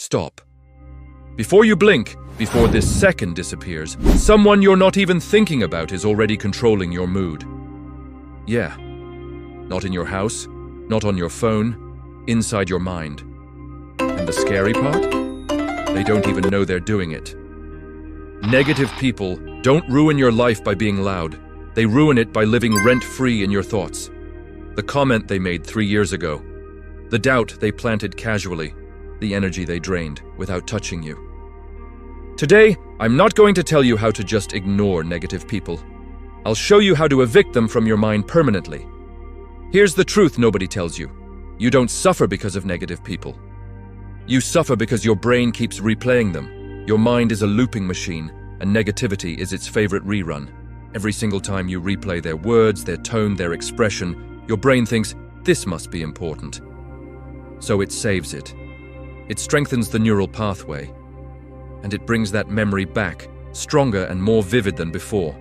Stop. Before you blink, before this second disappears, someone you're not even thinking about is already controlling your mood. Yeah. Not in your house, not on your phone, inside your mind. And the scary part? They don't even know they're doing it. Negative people don't ruin your life by being loud. They ruin it by living rent-free in your thoughts. The comment they made 3 years ago. The doubt they planted casually. The energy they drained without touching you. Today, I'm not going to tell you how to just ignore negative people. I'll show you how to evict them from your mind permanently. Here's the truth nobody tells you. You don't suffer because of negative people. You suffer because your brain keeps replaying them. Your mind is a looping machine, and negativity is its favorite rerun. Every single time you replay their words, their tone, their expression, your brain thinks, this must be important. So it saves it. It strengthens the neural pathway, and it brings that memory back, stronger and more vivid than before.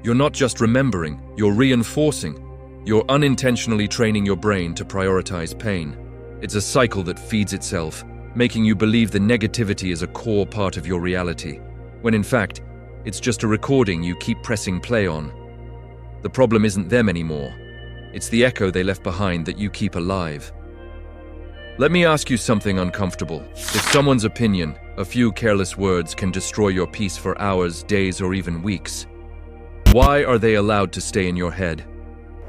You're not just remembering, you're reinforcing. You're unintentionally training your brain to prioritize pain. It's a cycle that feeds itself, making you believe the negativity is a core part of your reality, when in fact, it's just a recording you keep pressing play on. The problem isn't them anymore. It's the echo they left behind that you keep alive. Let me ask you something uncomfortable. If someone's opinion, a few careless words can destroy your peace for hours, days, or even weeks, why are they allowed to stay in your head?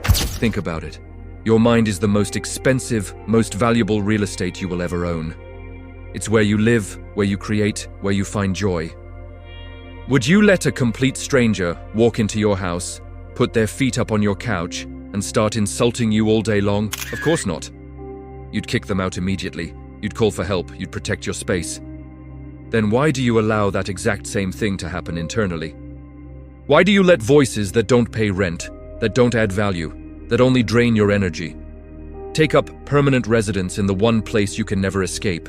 Think about it. Your mind is the most expensive, most valuable real estate you will ever own. It's where you live, where you create, where you find joy. Would you let a complete stranger walk into your house, put their feet up on your couch, and start insulting you all day long? Of course not. You'd kick them out immediately. You'd call for help. You'd protect your space. Then why do you allow that exact same thing to happen internally? Why do you let voices that don't pay rent, that don't add value, that only drain your energy, take up permanent residence in the one place you can never escape?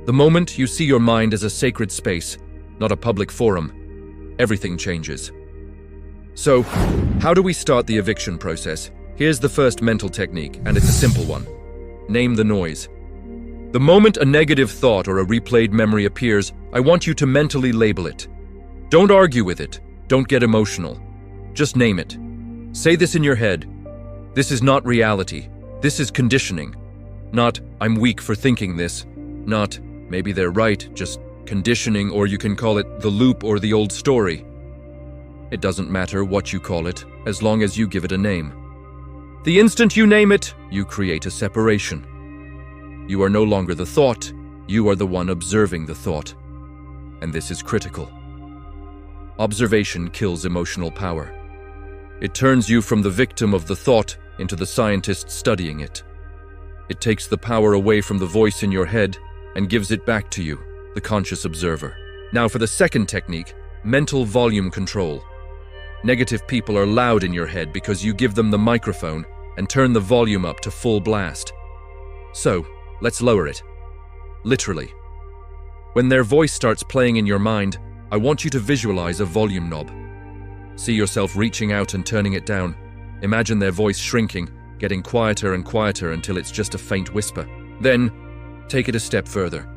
The moment you see your mind as a sacred space, not a public forum, everything changes. So, how do we start the eviction process? Here's the first mental technique, and it's a simple one. Name the noise. The moment a negative thought or a replayed memory appears, I want you to mentally label it. Don't argue with it. Don't get emotional. Just name it. Say this in your head. This is not reality. This is conditioning. Not, I'm weak for thinking this. Not, maybe they're right, just conditioning, or you can call it the loop or the old story. It doesn't matter what you call it, as long as you give it a name. The instant you name it, you create a separation. You are no longer the thought, you are the one observing the thought. And this is critical. Observation kills emotional power. It turns you from the victim of the thought into the scientist studying it. It takes the power away from the voice in your head and gives it back to you, the conscious observer. Now for the second technique, mental volume control. Negative people are loud in your head because you give them the microphone and turn the volume up to full blast. So, let's lower it. Literally. When their voice starts playing in your mind, I want you to visualize a volume knob. See yourself reaching out and turning it down. Imagine their voice shrinking, getting quieter and quieter until it's just a faint whisper. Then, take it a step further.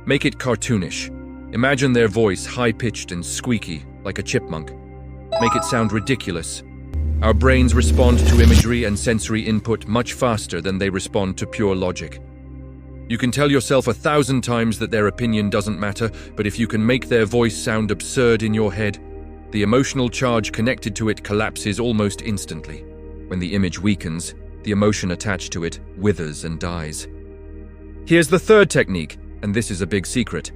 Make it cartoonish. Imagine their voice high-pitched and squeaky, like a chipmunk. Make it sound ridiculous. Our brains respond to imagery and sensory input much faster than they respond to pure logic. You can tell yourself 1,000 times that their opinion doesn't matter, but if you can make their voice sound absurd in your head, the emotional charge connected to it collapses almost instantly. When the image weakens, the emotion attached to it withers and dies. Here's the third technique, and this is a big secret.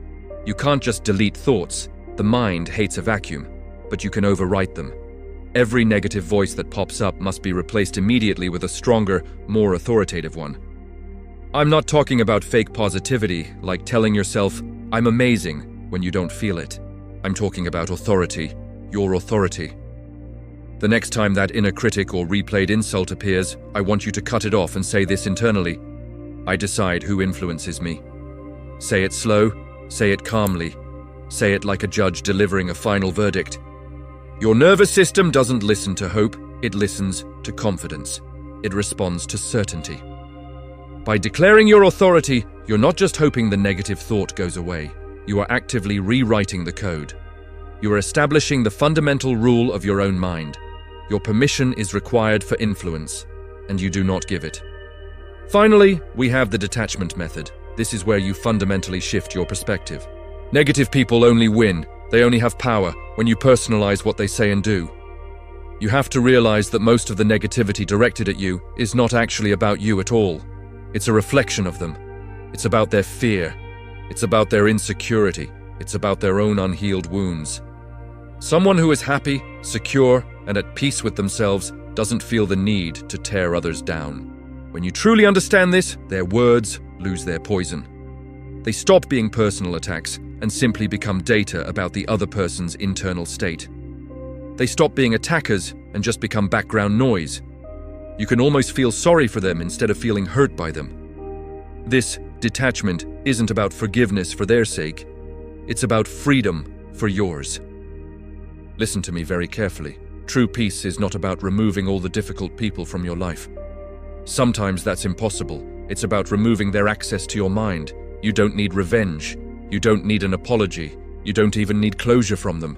You can't just delete thoughts. The mind hates a vacuum, but you can overwrite them. Every negative voice that pops up must be replaced immediately with a stronger, more authoritative one. I'm not talking about fake positivity, like telling yourself, I'm amazing, when you don't feel it. I'm talking about authority, your authority. The next time that inner critic or replayed insult appears, I want you to cut it off and say this internally. I decide who influences me. Say it slow, say it calmly, say it like a judge delivering a final verdict. Your nervous system doesn't listen to hope, it listens to confidence. It responds to certainty. By declaring your authority, You're not just hoping the negative thought goes away. You are actively rewriting the code. You are establishing the fundamental rule of your own mind. Your permission is required for influence, and you do not give it. Finally, we have the detachment method. This is where you fundamentally shift your perspective. Negative people only win. They only have power when you personalize what they say and do. You have to realize that most of the negativity directed at you is not actually about you at all. It's a reflection of them. It's about their fear. It's about their insecurity. It's about their own unhealed wounds. Someone who is happy, secure, and at peace with themselves doesn't feel the need to tear others down. When you truly understand this, their words lose their poison. They stop being personal attacks and simply become data about the other person's internal state. They stop being attackers and just become background noise. You can almost feel sorry for them instead of feeling hurt by them. This detachment isn't about forgiveness for their sake. It's about freedom for yours. Listen to me very carefully. True peace is not about removing all the difficult people from your life. Sometimes that's impossible. It's about removing their access to your mind. You don't need revenge. You don't need an apology. You don't even need closure from them.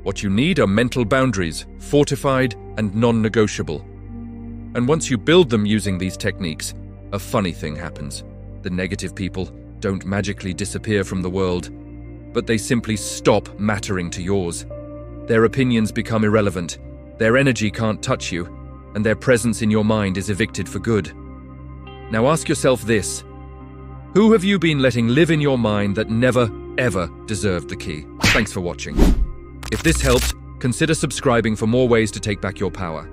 What you need are mental boundaries, fortified and non-negotiable. And once you build them using these techniques, a funny thing happens. The negative people don't magically disappear from the world, but they simply stop mattering to yours. Their opinions become irrelevant, their energy can't touch you, and their presence in your mind is evicted for good. Now ask yourself this: who have you been letting live in your mind that never, ever deserved the key? Thanks for watching. If this helped, consider subscribing for more ways to take back your power.